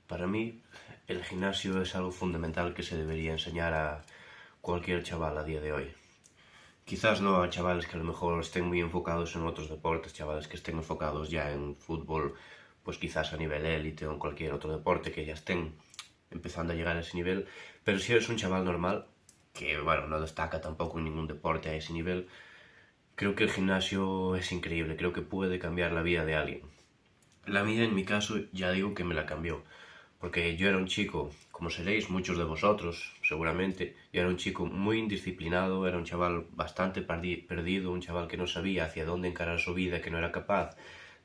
Para mí, el gimnasio es algo fundamental que se debería enseñar a cualquier chaval a día de hoy. Quizás no a chavales que a lo mejor estén muy enfocados en otros deportes, chavales que estén enfocados ya en fútbol, pues quizás a nivel élite o en cualquier otro deporte que ya estén empezando a llegar a ese nivel. Pero si eres un chaval normal, que bueno, no destaca tampoco en ningún deporte a ese nivel, creo que el gimnasio es increíble, creo que puede cambiar la vida de alguien. La mía, en mi caso, ya digo que me la cambió. Porque yo era un chico, como seréis muchos de vosotros, seguramente, yo era un chico muy indisciplinado, era un chaval bastante perdido, un chaval que no sabía hacia dónde encarar su vida, que no era capaz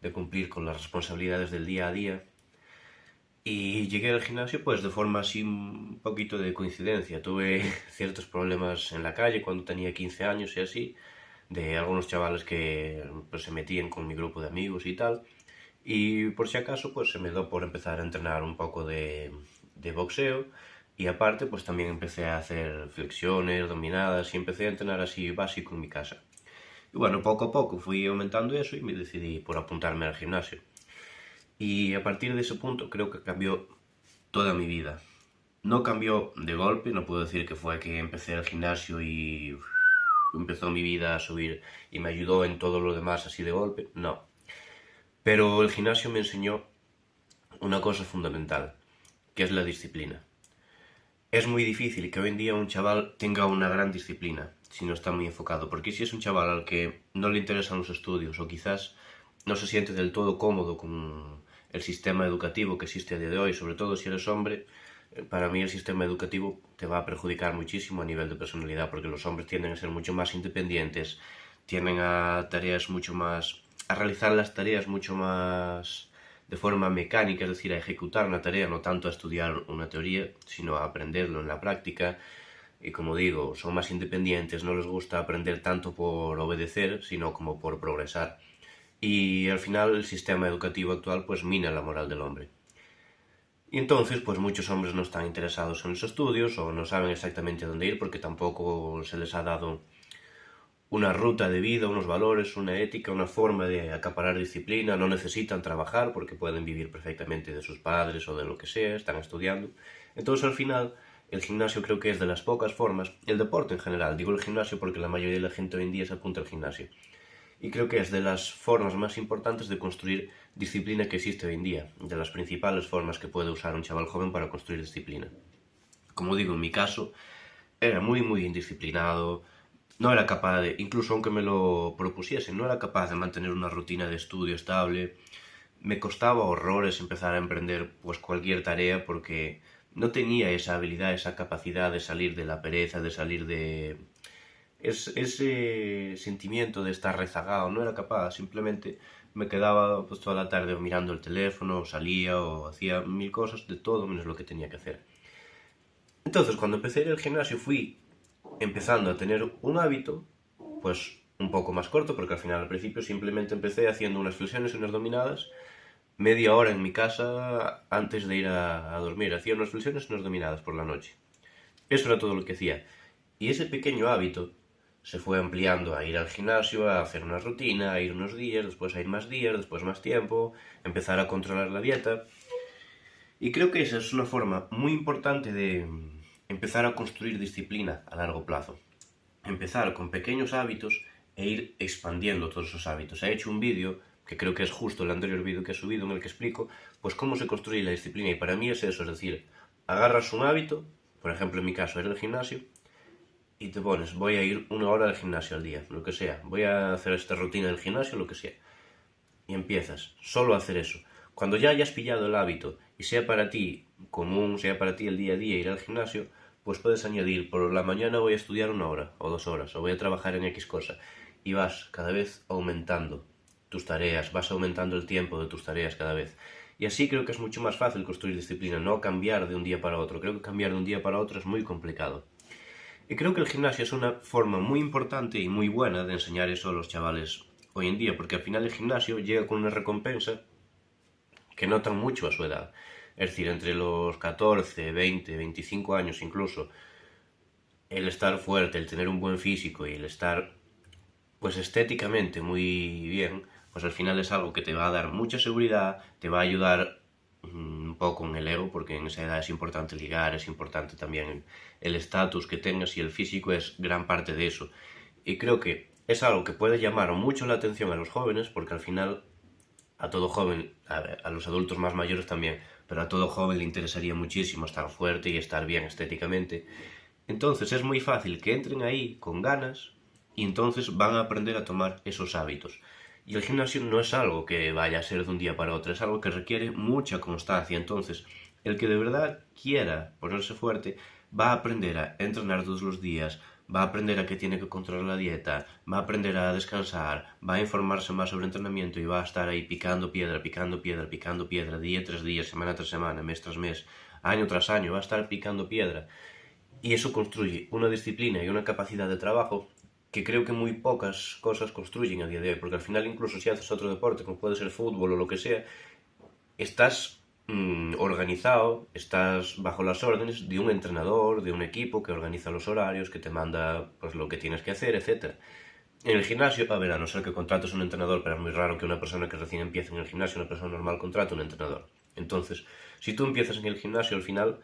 de cumplir con las responsabilidades del día a día. Y llegué al gimnasio pues de forma así un poquito de coincidencia. Tuve ciertos problemas en la calle cuando tenía 15 años y así, de algunos chavales que pues, se metían con mi grupo de amigos y tal. Y por si acaso, pues se me dio por empezar a entrenar un poco de boxeo. Y aparte, pues también empecé a hacer flexiones, dominadas y empecé a entrenar así básico en mi casa. Y bueno, poco a poco fui aumentando eso y me decidí por apuntarme al gimnasio. Y a partir de ese punto creo que cambió toda mi vida. No cambió de golpe, no puedo decir que fue que empecé al gimnasio y empezó mi vida a subir y me ayudó en todo lo demás así de golpe, no. Pero el gimnasio me enseñó una cosa fundamental, que es la disciplina. Es muy difícil que hoy en día un chaval tenga una gran disciplina si no está muy enfocado, porque si es un chaval al que no le interesan los estudios o quizás no se siente del todo cómodo con el sistema educativo que existe a día de hoy, sobre todo si eres hombre, para mí el sistema educativo te va a perjudicar muchísimo a nivel de personalidad, porque los hombres tienden a ser mucho más independientes, tienden a tareas mucho más, a realizar las tareas mucho más de forma mecánica, es decir, a ejecutar una tarea, no tanto a estudiar una teoría, sino a aprenderlo en la práctica. Y como digo, son más independientes, no les gusta aprender tanto por obedecer, sino como por progresar. Y al final el sistema educativo actual pues mina la moral del hombre. Y entonces pues muchos hombres no están interesados en los estudios o no saben exactamente a dónde ir porque tampoco se les ha dado una ruta de vida, unos valores, una ética, una forma de acaparar disciplina, no necesitan trabajar porque pueden vivir perfectamente de sus padres o de lo que sea, están estudiando. Entonces al final el gimnasio creo que es de las pocas formas, el deporte en general, digo el gimnasio porque la mayoría de la gente hoy en día se apunta al gimnasio. Y creo que es de las formas más importantes de construir disciplina que existe hoy en día, de las principales formas que puede usar un chaval joven para construir disciplina. Como digo, en mi caso, era muy indisciplinado, no era capaz de, incluso aunque me lo propusiese, no era capaz de mantener una rutina de estudio estable. Me costaba horrores empezar a emprender pues cualquier tarea porque no tenía esa habilidad, esa capacidad de salir de la pereza, de salir de ese sentimiento de estar rezagado, no era capaz, simplemente me quedaba pues toda la tarde mirando el teléfono, o salía o hacía mil cosas, de todo menos lo que tenía que hacer. Entonces, cuando empecé a ir al gimnasio fui empezando a tener un hábito, pues un poco más corto, porque al final al principio simplemente empecé haciendo unas flexiones y unas dominadas, media hora en mi casa antes de ir a dormir. Hacía unas flexiones y unas dominadas por la noche. Eso era todo lo que hacía. Y ese pequeño hábito se fue ampliando a ir al gimnasio, a hacer una rutina, a ir unos días, después más tiempo, empezar a controlar la dieta. Y creo que esa es una forma muy importante de empezar a construir disciplina a largo plazo. Empezar con pequeños hábitos e ir expandiendo todos esos hábitos. He hecho un vídeo, que creo que es justo el anterior vídeo que he subido, en el que explico pues cómo se construye la disciplina. Y para mí es eso, es decir, agarras un hábito, por ejemplo en mi caso era el gimnasio, y te pones, voy a ir una hora al gimnasio al día, lo que sea, voy a hacer esta rutina del gimnasio, lo que sea. Y empiezas solo a hacer eso. Cuando ya hayas pillado el hábito y sea para ti común, sea para ti el día a día ir al gimnasio, pues puedes añadir, por la mañana voy a estudiar una hora o 2 horas, o voy a trabajar en X cosa. Y vas cada vez aumentando tus tareas, vas aumentando el tiempo de tus tareas cada vez. Y así creo que es mucho más fácil construir disciplina, no cambiar de un día para otro. Creo que cambiar de un día para otro es muy complicado. Y creo que el gimnasio es una forma muy importante y muy buena de enseñar eso a los chavales hoy en día, porque al final el gimnasio llega con una recompensa que notan mucho a su edad. Es decir, entre los 14, 20, 25 años incluso, el estar fuerte, el tener un buen físico y el estar pues estéticamente muy bien, pues al final es algo que te va a dar mucha seguridad, te va a ayudar un poco en el ego, porque en esa edad es importante ligar, es importante también el estatus que tengas y el físico es gran parte de eso. Y creo que es algo que puede llamar mucho la atención a los jóvenes, porque al final a todo joven, a los adultos más mayores también, pero a todo joven le interesaría muchísimo estar fuerte y estar bien estéticamente. Entonces es muy fácil que entren ahí con ganas y entonces van a aprender a tomar esos hábitos. Y el gimnasio no es algo que vaya a ser de un día para otro, es algo que requiere mucha constancia. Entonces, el que de verdad quiera ponerse fuerte va a aprender a entrenar todos los días, va a aprender a que tiene que controlar la dieta, va a aprender a descansar, va a informarse más sobre entrenamiento y va a estar ahí picando piedra, picando piedra, picando piedra, día tras día, semana tras semana, mes tras mes, año tras año, va a estar picando piedra. Y eso construye una disciplina y una capacidad de trabajo que creo que muy pocas cosas construyen a día de hoy, porque al final incluso si haces otro deporte, como puede ser fútbol o lo que sea, estás organizado, estás bajo las órdenes de un entrenador, de un equipo que organiza los horarios, que te manda pues lo que tienes que hacer, etcétera. En el gimnasio, a ver, a no ser que contrates un entrenador, pero es muy raro que una persona que recién empieza en el gimnasio, una persona normal, contrate un entrenador. Entonces, si tú empiezas en el gimnasio, al final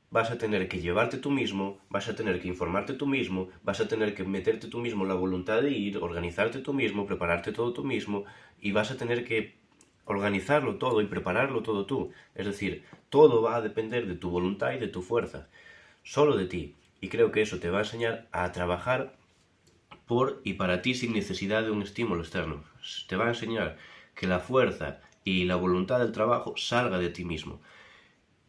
vas a tener que llevarte tú mismo, vas a tener que informarte tú mismo, vas a tener que meterte tú mismo la voluntad de ir, organizarte tú mismo, prepararte todo tú mismo y vas a tener que organizarlo todo y prepararlo todo tú. Es decir, todo va a depender de tu voluntad y de tu fuerza, solo de ti. Y creo que eso te va a enseñar a trabajar por y para ti sin necesidad de un estímulo externo. Te va a enseñar que la fuerza y la voluntad del trabajo salga de ti mismo.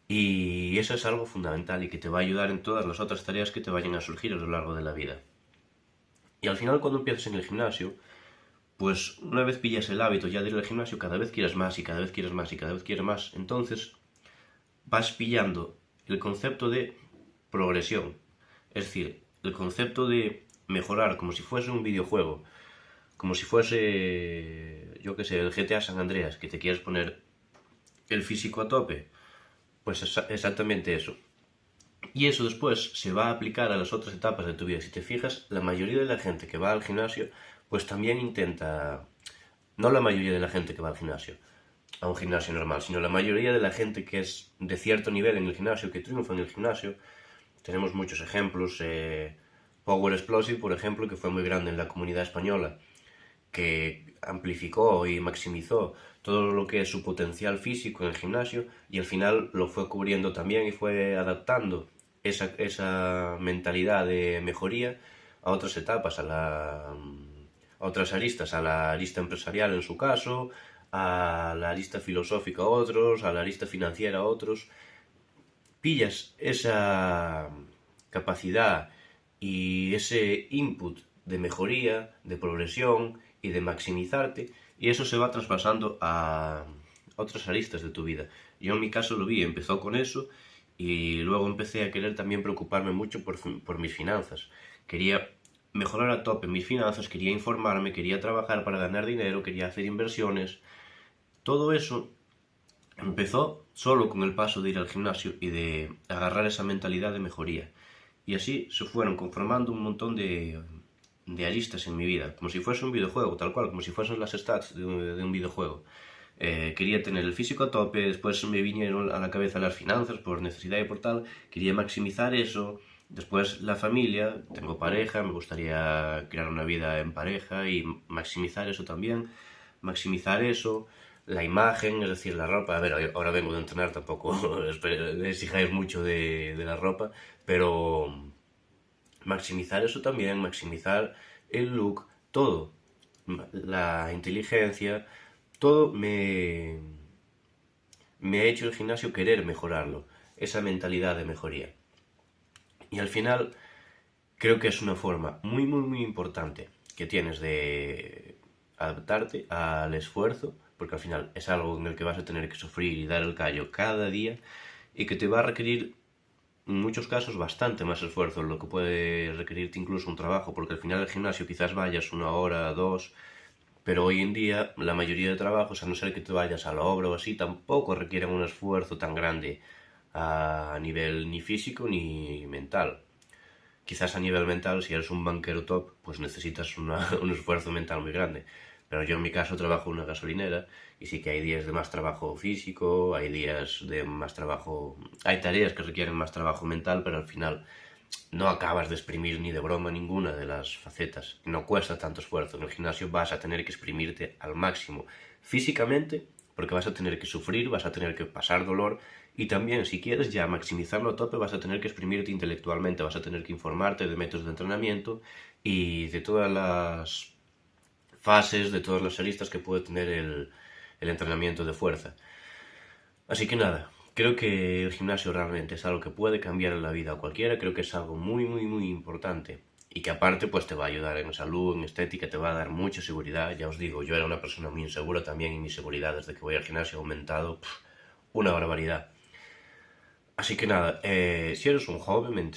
Y eso es algo fundamental y que te va a ayudar en todas las otras tareas que te vayan a surgir a lo largo de la vida. Y al final cuando empiezas en el gimnasio, pues una vez pillas el hábito ya de ir al gimnasio, cada vez quieres más y cada vez quieres más y cada vez quieres más. Entonces vas pillando el concepto de progresión. Es decir, el concepto de mejorar como si fuese un videojuego. Como si fuese, yo qué sé, el GTA San Andreas, que te quieres poner el físico a tope. Pues exactamente eso. Y eso después se va a aplicar a las otras etapas de tu vida. Si te fijas, la mayoría de la gente que va al gimnasio, pues también intenta, no la mayoría de la gente que va al gimnasio, a un gimnasio normal, sino la mayoría de la gente que es de cierto nivel en el gimnasio, que triunfa en el gimnasio. Tenemos muchos ejemplos. Power Explosive, por ejemplo, que fue muy grande en la comunidad española, que amplificó y maximizó todo lo que es su potencial físico en el gimnasio y al final lo fue cubriendo también y fue adaptando esa mentalidad de mejoría a otras etapas, a otras aristas, a la arista empresarial en su caso, a la arista filosófica a otros, a la arista financiera a otros. Pillas esa capacidad y ese input de mejoría, de progresión y de maximizarte, y eso se va traspasando a otras aristas de tu vida. Yo en mi caso lo vi, empezó con eso y luego empecé a querer también preocuparme mucho por mis finanzas. Quería mejorar a tope mis finanzas, quería informarme, quería trabajar para ganar dinero, quería hacer inversiones. Todo eso empezó solo con el paso de ir al gimnasio y de agarrar esa mentalidad de mejoría. Y así se fueron conformando un montón de aristas en mi vida, como si fuese un videojuego, tal cual, como si fuesen las stats de un videojuego. Quería tener el físico a tope, después me vinieron a la cabeza las finanzas por necesidad y por tal, quería maximizar eso, después la familia, tengo pareja, me gustaría crear una vida en pareja y maximizar eso también, maximizar eso, la imagen, es decir, la ropa. A ver, ahora vengo de entrenar, tampoco exijáis mucho de la ropa, pero maximizar eso también, maximizar el look, todo, la inteligencia, todo me ha hecho el gimnasio querer mejorarlo, esa mentalidad de mejoría. Y al final creo que es una forma muy, muy, muy importante que tienes de adaptarte al esfuerzo, porque al final es algo en el que vas a tener que sufrir y dar el callo cada día y que te va a requerir en muchos casos bastante más esfuerzo, lo que puede requerirte incluso un trabajo, porque al final al gimnasio quizás vayas una hora, dos, pero hoy en día la mayoría de trabajos, a no ser que te vayas a la obra o así, tampoco requieren un esfuerzo tan grande a nivel ni físico ni mental. Quizás a nivel mental, si eres un banquero top, pues necesitas un esfuerzo mental muy grande. Pero yo en mi caso trabajo en una gasolinera y sí que hay días de más trabajo físico, hay días de más trabajo, hay tareas que requieren más trabajo mental, pero al final no acabas de exprimir ni de broma ninguna de las facetas. No cuesta tanto esfuerzo. En el gimnasio vas a tener que exprimirte al máximo físicamente, porque vas a tener que sufrir, vas a tener que pasar dolor y también, si quieres ya maximizarlo a tope, vas a tener que exprimirte intelectualmente, vas a tener que informarte de métodos de entrenamiento y de todas las fases, de todas las aristas que puede tener el entrenamiento de fuerza. Así que nada, creo que el gimnasio realmente es algo que puede cambiar la vida a cualquiera, creo que es algo muy, muy, muy importante y que aparte pues te va a ayudar en salud, en estética, te va a dar mucha seguridad. Ya os digo, yo era una persona muy insegura también y mi seguridad desde que voy al gimnasio ha aumentado una barbaridad. Así que nada, si eres un joven,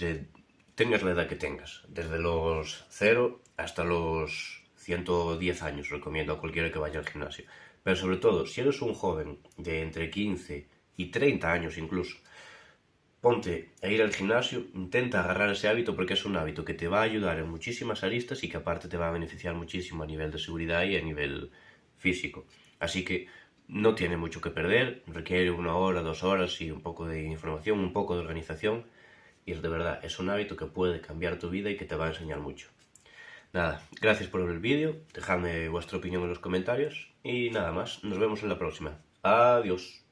tengas la edad que tengas, desde los 0 hasta los 110 años, recomiendo a cualquiera que vaya al gimnasio. Pero sobre todo, si eres un joven de entre 15 y 30 años incluso, ponte a ir al gimnasio, intenta agarrar ese hábito porque es un hábito que te va a ayudar en muchísimas aristas y que aparte te va a beneficiar muchísimo a nivel de seguridad y a nivel físico. Así que no tiene mucho que perder, requiere 1 hora, 2 horas y un poco de información, un poco de organización y de verdad es un hábito que puede cambiar tu vida y que te va a enseñar mucho. Nada, gracias por ver el vídeo, dejadme vuestra opinión en los comentarios y nada más, nos vemos en la próxima. Adiós.